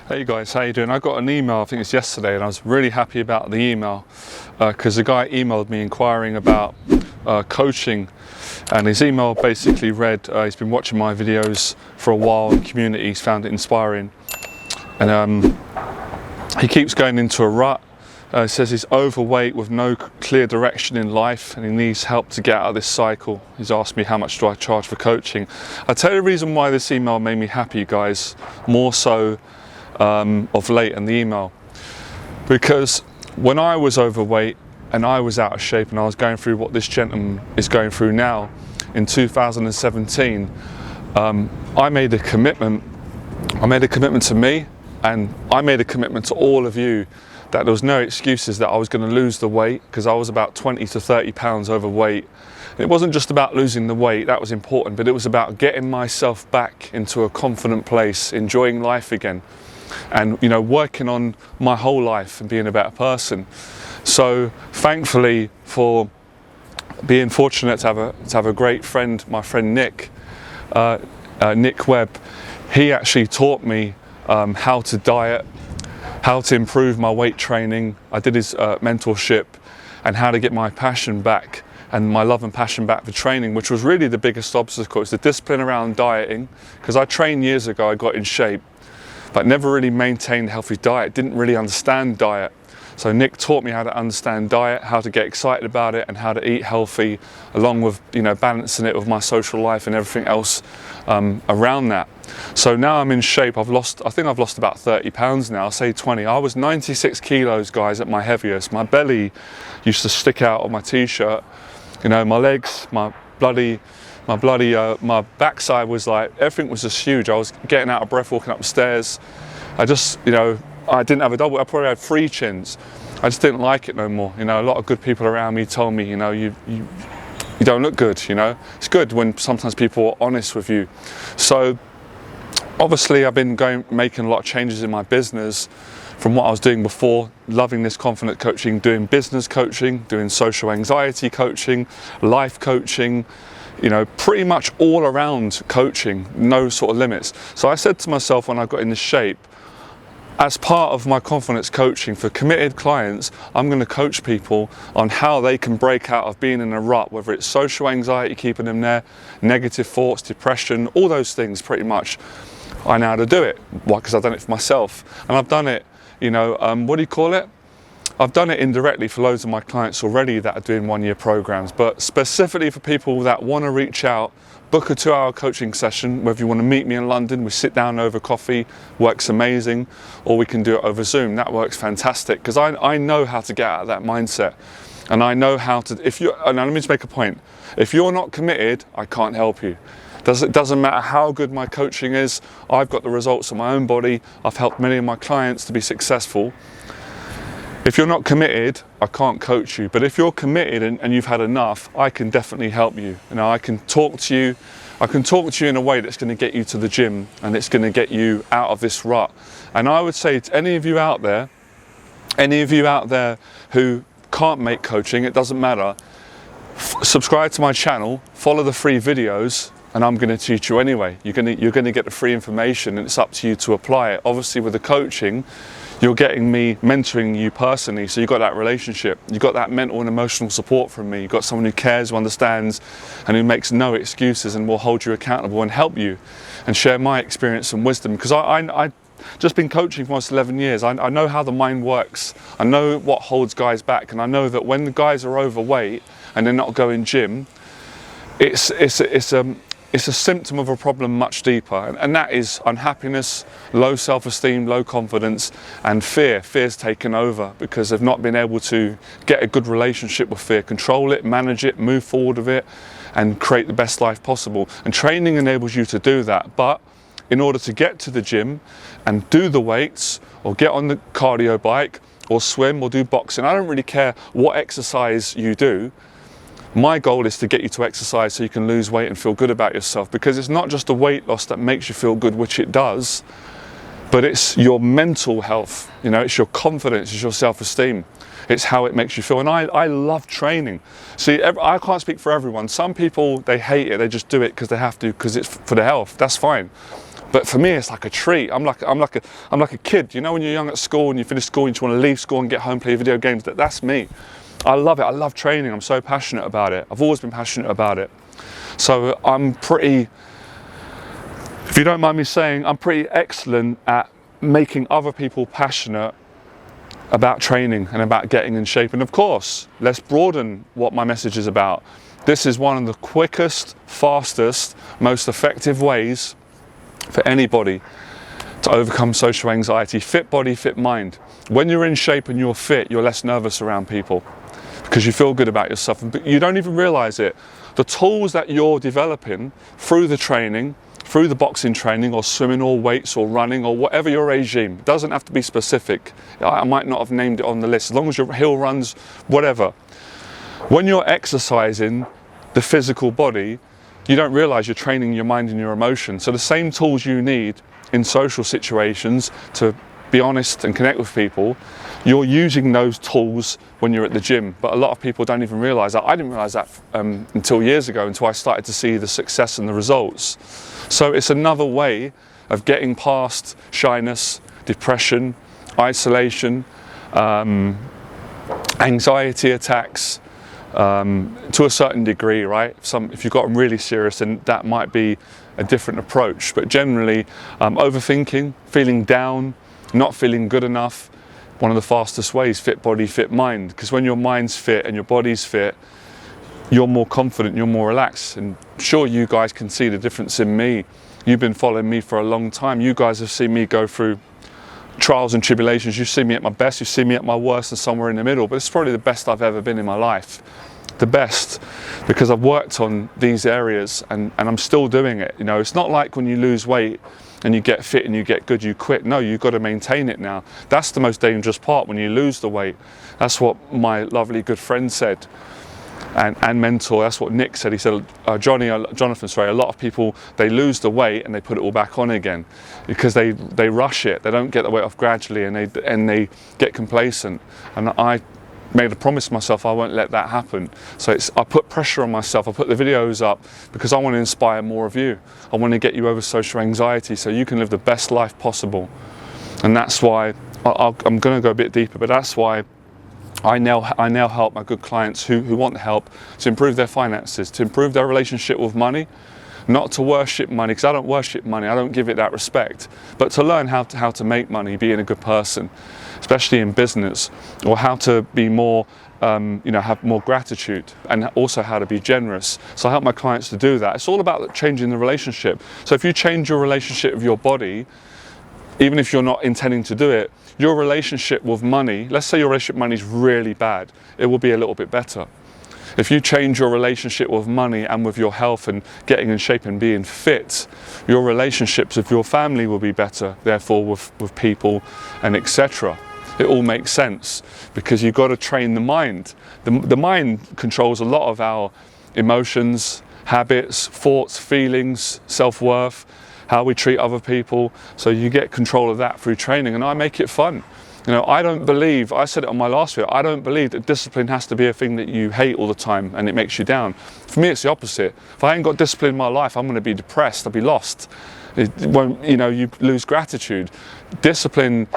Hey guys, how you doing? I got an email, I think it's yesterday, and I was really happy about the email because the guy emailed me inquiring about coaching, and his email basically read, he's been watching my videos for a while in community, he's found it inspiring, and he keeps going into a rut. He says he's overweight with no clear direction in life and he needs help to get out of this cycle. He's asked me how much do I charge for coaching. I'll tell you the reason why this email made me happy, guys, more so of late in the email, because when I was overweight and I was out of shape and I was going through what this gentleman is going through now in 2017, I made a commitment to me, and I made a commitment to all of you that there was no excuses that I was going to lose the weight, because I was about 20 to 30 pounds overweight. It wasn't just about losing the weight, that was important, but it was about getting myself back into a confident place, enjoying life again, and working on my whole life and being a better person. So thankfully, for being fortunate to have a great friend, my friend Nick Webb, he actually taught me how to diet, how to improve my weight training. I did his mentorship, and how to get my passion back and my love and passion back for training, which was really the biggest obstacle. It's the discipline around dieting, because I trained years ago, I got in shape, but never really maintained a healthy diet, didn't really understand diet. So Nick taught me how to understand diet, how to get excited about it, and how to eat healthy, along with balancing it with my social life and everything else around that. So now I'm in shape. I think I've lost about 30 pounds now, say 20. I was 96 kilos, guys, at my heaviest. My belly used to stick out of my t-shirt. My legs, my backside was like, everything was just huge. I was getting out of breath walking up the stairs. I didn't have a double, I probably had 3 chins. I just didn't like it no more. A lot of good people around me told me, you don't look good, It's good when sometimes people are honest with you. So obviously I've been making a lot of changes in my business from what I was doing before, loving this confident coaching, doing business coaching, doing social anxiety coaching, life coaching, pretty much all around coaching, no sort of limits. So I said to myself when I got in this shape, as part of my confidence coaching for committed clients, I'm going to coach people on how they can break out of being in a rut, whether it's social anxiety keeping them there, negative thoughts, depression, all those things pretty much. I know how to do it. Why? Because I've done it for myself, and I've done it, what do you call it? I've done it indirectly for loads of my clients already that are doing 1-year programs, but specifically for people that want to reach out, book a 2-hour coaching session. Whether you want to meet me in London, we sit down over coffee, works amazing, or we can do it over Zoom. That works fantastic, because I know how to get out of that mindset, and I know how to, and let me just make a point, if you're not committed, I can't help you. It doesn't matter how good my coaching is. I've got the results of my own body. I've helped many of my clients to be successful. If you're not committed, I can't coach you. But if you're committed and you've had enough, I can definitely help you. I can talk to you. I can talk to you in a way that's going to get you to the gym, and it's going to get you out of this rut. And I would say to any of you out there who can't make coaching, it doesn't matter. Subscribe to my channel, follow the free videos, and I'm going to teach you anyway. You're going to get the free information, and it's up to you to apply it. Obviously, with the coaching, you're getting me mentoring you personally, so you've got that relationship. You've got that mental and emotional support from me. You've got someone who cares, who understands, and who makes no excuses and will hold you accountable and help you and share my experience and wisdom. Because I just been coaching for almost 11 years. I know how the mind works. I know what holds guys back, and I know that when the guys are overweight and they're not going gym, it's a symptom of a problem much deeper, and that is unhappiness, low self-esteem, low confidence, and fear. Fear's taken over because they've not been able to get a good relationship with fear, control it, manage it, move forward with it, and create the best life possible. And training enables you to do that. But in order to get to the gym and do the weights, or get on the cardio bike, or swim, or do boxing, I don't really care what exercise you do. My goal is to get you to exercise so you can lose weight and feel good about yourself, because it's not just the weight loss that makes you feel good, which it does, but it's your mental health, it's your confidence, it's your self-esteem, it's how it makes you feel. And I love training. See, I can't speak for everyone. Some people, they hate it, they just do it because they have to, because it's for their health. That's fine. But for me, it's like a treat. I'm like a kid. You know, when you're young at school and you finish school and you just want to leave school and get home, play video games. That's me. I love it. I love training. I'm so passionate about it. I've always been passionate about it. So I'm pretty, if you don't mind me saying, I'm pretty excellent at making other people passionate about training and about getting in shape. And of course, let's broaden what my message is about. This is one of the quickest, fastest, most effective ways for anybody to overcome social anxiety. Fit body, fit mind. When you're in shape and you're fit, you're less nervous around people because you feel good about yourself, but you don't even realize it. The tools that you're developing through the training, through the boxing training or swimming or weights or running or whatever your regime, doesn't have to be specific. I might not have named it on the list, as long as your hill runs, whatever. When you're exercising the physical body, you don't realize you're training your mind and your emotions. So the same tools you need in social situations to be honest and connect with people, you're using those tools when you're at the gym. But a lot of people don't even realize that. I didn't realize that until years ago, until I started to see the success and the results. So it's another way of getting past shyness, depression, isolation, anxiety attacks, to a certain degree, right? If you've got them really serious, then that might be a different approach. But generally, overthinking, feeling down, not feeling good enough, one of the fastest ways, fit body, fit mind. Because when your mind's fit and your body's fit, you're more confident, you're more relaxed. And sure, you guys can see the difference in me. You've been following me for a long time. You guys have seen me go through trials and tribulations. You've seen me at my best, you've seen me at my worst, and somewhere in the middle. But it's probably the best I've ever been in my life. The best, because I've worked on these areas and I'm still doing it. You know, it's not like when you lose weight and you get fit and you get good, you quit. No, you've got to maintain it now. That's the most dangerous part, when you lose the weight. That's what my lovely good friend said. And mentor, that's what Nick said. He said, Jonathan, sorry, a lot of people, they lose the weight and they put it all back on again because they rush it. They don't get the weight off gradually, and they get complacent. And I made a promise to myself I won't let that happen. So I put pressure on myself. I put the videos up because I want to inspire more of you. I want to get you over social anxiety so you can live the best life possible. And that's why I'm going to go a bit deeper, but that's why I now help my good clients who want help to improve their finances, to improve their relationship with money, not to worship money, because I don't worship money, I don't give it that respect, but to learn how to make money, being a good person, especially in business, or how to be more, have more gratitude, and also how to be generous. So I help my clients to do that. It's all about changing the relationship. So if you change your relationship with your body, even if you're not intending to do it, your relationship with money, let's say your relationship with money is really bad, it will be a little bit better. If you change your relationship with money and with your health and getting in shape and being fit, your relationships with your family will be better, therefore with people and etc. It all makes sense because you've got to train the mind. The mind controls a lot of our emotions, habits, thoughts, feelings, self-worth, how we treat other people. So you get control of that through training, and I make it fun. You know, I said it on my last video, I don't believe that discipline has to be a thing that you hate all the time and it makes you down. For me, it's the opposite. If I ain't got discipline in my life, I'm going to be depressed, I'll be lost. You lose gratitude. Discipline,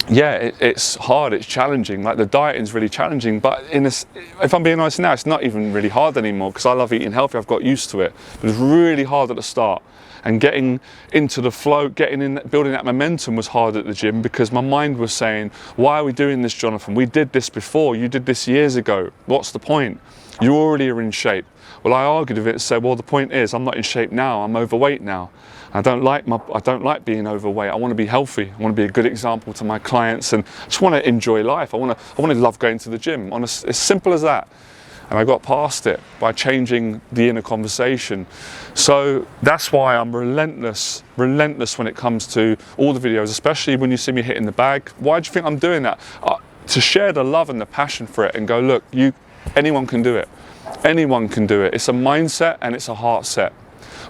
it's hard, it's challenging. Like the dieting's really challenging, but if I'm being honest now, it's not even really hard anymore because I love eating healthy, I've got used to it. But it's really hard at the start. And getting into the flow, building that momentum was hard at the gym because my mind was saying, why are we doing this, Jonathan? We did this before, you did this years ago. What's the point? You already are in shape. Well, I argued with it and said, well, the point is I'm not in shape now, I'm overweight now. I don't like being overweight. I want to be healthy. I want to be a good example to my clients, and I just want to enjoy life. I want to love going to the gym. As simple as that. And I got past it by changing the inner conversation. So that's why I'm relentless when it comes to all the videos, especially when you see me hitting the bag. Why do you think I'm doing that? To share the love and the passion for it and go, look, anyone can do it. Anyone can do it. It's a mindset and it's a heart set.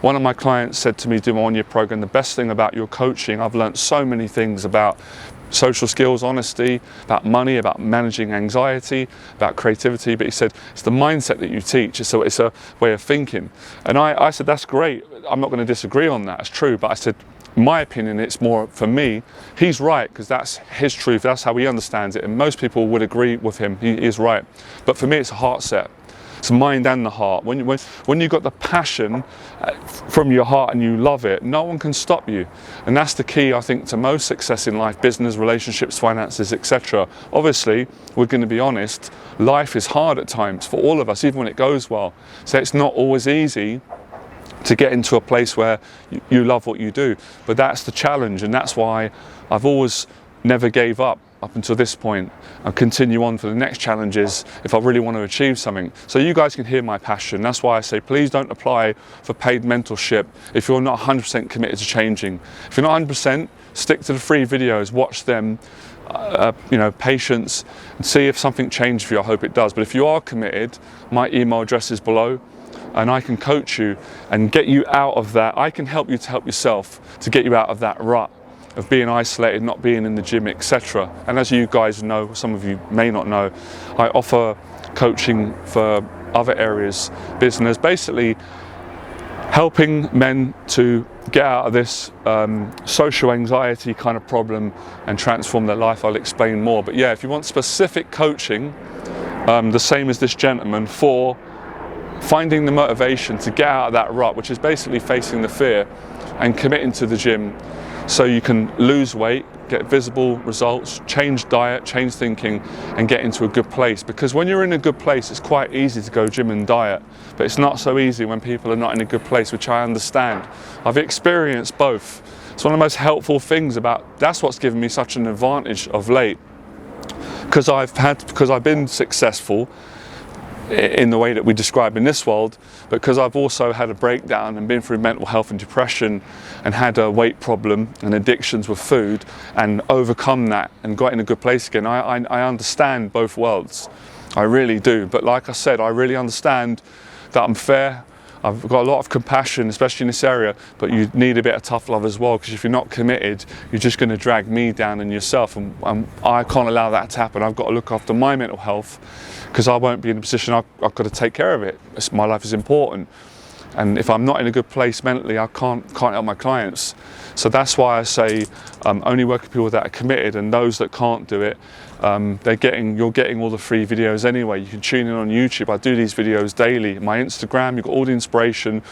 One of my clients said to me, do my 1-year program, the best thing about your coaching, I've learned so many things about social skills, honesty, about money, about managing anxiety, about creativity. But he said, it's the mindset that you teach. So it's a way of thinking. And I said, that's great. I'm not going to disagree on that. It's true. But I said, in my opinion, it's more for me. He's right, because that's his truth. That's how he understands it. And most people would agree with him. He is right. But for me, it's a heart set. It's the mind and the heart. When you've got the passion from your heart and you love it, no one can stop you. And that's the key, I think, to most success in life, business, relationships, finances, etc. Obviously, we're going to be honest, life is hard at times for all of us, even when it goes well. So it's not always easy to get into a place where you love what you do. But that's the challenge, and that's why I've always never gave up until this point, and continue on for the next challenges if I really want to achieve something. So you guys can hear my passion. That's why I say, please don't apply for paid mentorship if you're not 100% committed to changing. If you're not 100%, stick to the free videos, watch them, patience, and see if something changed for you. I hope it does. But if you are committed, my email address is below, and I can coach you and get you out of that. I can help you to help yourself to get you out of that rut of being isolated, not being in the gym, etc. And as you guys know, some of you may not know, I offer coaching for other areas, business, basically helping men to get out of this social anxiety kind of problem and transform their life. I'll explain more. But yeah, if you want specific coaching, the same as this gentleman, for finding the motivation to get out of that rut, which is basically facing the fear and committing to the gym, so you can lose weight, get visible results, change diet, change thinking, and get into a good place. Because when you're in a good place, it's quite easy to go gym and diet, but it's not so easy when people are not in a good place, which I understand. I've experienced both. It's one of the most helpful things that's what's given me such an advantage of late, because I've been successful in the way that we describe in this world, because I've also had a breakdown and been through mental health and depression and had a weight problem and addictions with food and overcome that and got in a good place again. I understand both worlds, I really do. But like I said, I really understand that I'm fair. I've got a lot of compassion, especially in this area, but you need a bit of tough love as well, because if you're not committed, you're just going to drag me down and yourself, and I can't allow that to happen. I've got to look after my mental health, because I won't be in a position, I've got to take care of it. My life is important, and if I'm not in a good place mentally, I can't help my clients. So that's why I say only work with people that are committed, and those that can't do it, you're getting all the free videos anyway. You can tune in on YouTube. I do these videos daily. My Instagram, you've got all the inspiration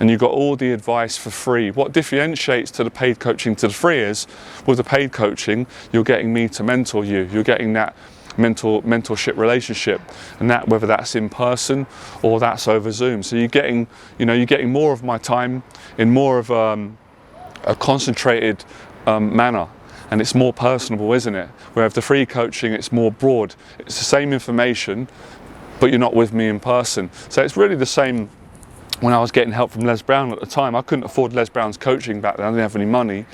and you've got all the advice for free. What differentiates to the paid coaching to the free is, with the paid coaching, you're getting me to mentor you. You're getting that mentorship relationship, and that, whether that's in person or that's over Zoom. So you're getting more of my time in more of a concentrated manner. And it's more personable, isn't it? Whereas the free coaching, it's more broad. It's the same information, but you're not with me in person. So it's really the same when I was getting help from Les Brown at the time. I couldn't afford Les Brown's coaching back then. I didn't have any money,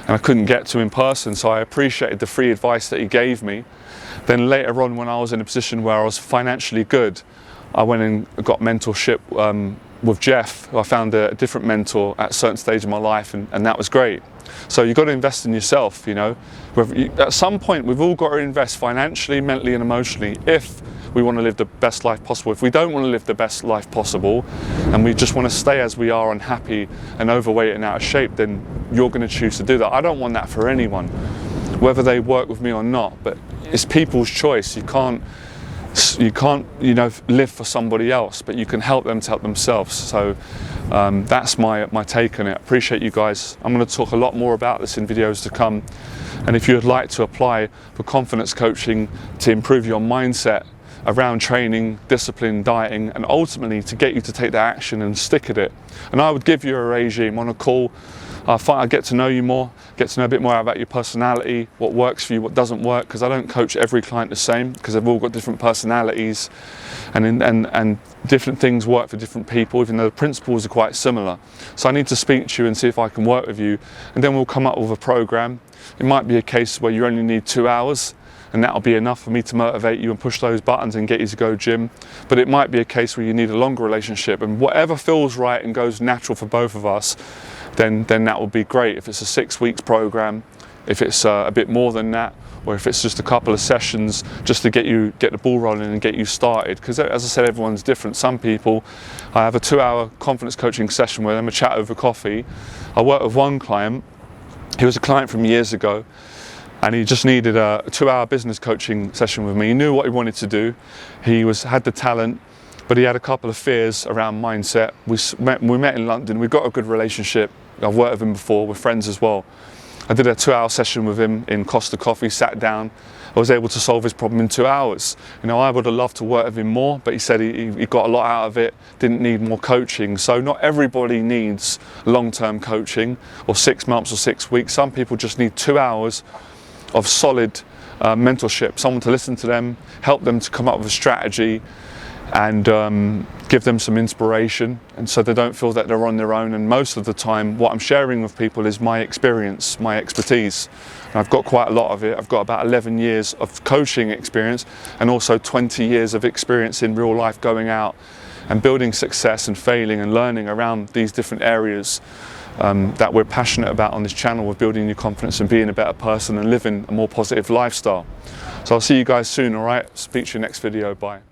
and I couldn't get to in person. So I appreciated the free advice that he gave me. Then later on, when I was in a position where I was financially good, I went and got mentorship with Jeff. I found a different mentor at a certain stage of my life, and that was great. So you've got to invest in yourself, At some point, we've all got to invest financially, mentally, and emotionally if we want to live the best life possible. If we don't want to live the best life possible, and we just want to stay as we are, unhappy and overweight and out of shape, then you're going to choose to do that. I don't want that for anyone, whether they work with me or not, but it's people's choice. You can't live for somebody else, but you can help them to help themselves. So that's my take on it. Appreciate you guys. I'm going to talk a lot more about this in videos to come. And if you would like to apply for confidence coaching to improve your mindset around training, discipline, dieting, and ultimately to get you to take that action and stick at it, and I would give you a regime on a call. I get to know you more, get to know a bit more about your personality, what works for you, what doesn't work, because I don't coach every client the same, because they've all got different personalities, and different things work for different people, even though the principles are quite similar. So I need to speak to you and see if I can work with you, and then we'll come up with a program. It might be a case where you only need 2 hours, and that'll be enough for me to motivate you and push those buttons and get you to go gym. But it might be a case where you need a longer relationship, and whatever feels right and goes natural for both of us, then that will be great. If it's a 6 weeks program, if it's a bit more than that, or if it's just a couple of sessions just to get the ball rolling and get you started. Because as I said, everyone's different. Some people, I have a 2-hour confidence coaching session with them, a chat over coffee. I work with one client. He was a client from years ago, and he just needed a 2-hour business coaching session with me. He knew what he wanted to do. He had the talent, but he had a couple of fears around mindset. We met in London. We've got a good relationship. I've worked with him before. We're friends as well. I did a 2-hour session with him in Costa Coffee, sat down. I was able to solve his problem in 2 hours. You know, I would have loved to work with him more, but he said he got a lot out of it, didn't need more coaching. So not everybody needs long-term coaching or 6 months or 6 weeks. Some people just need 2 hours of solid mentorship, someone to listen to them, help them to come up with a strategy, and give them some inspiration, and so they don't feel that they're on their own. And most of the time what I'm sharing with people is my experience, my expertise. And I've got quite a lot of it. I've got about 11 years of coaching experience and also 20 years of experience in real life, going out and building success and failing and learning around these different areas that we're passionate about on this channel, with building your confidence and being a better person and living a more positive lifestyle. So I'll see you guys soon, all right? Speak to you next video. Bye.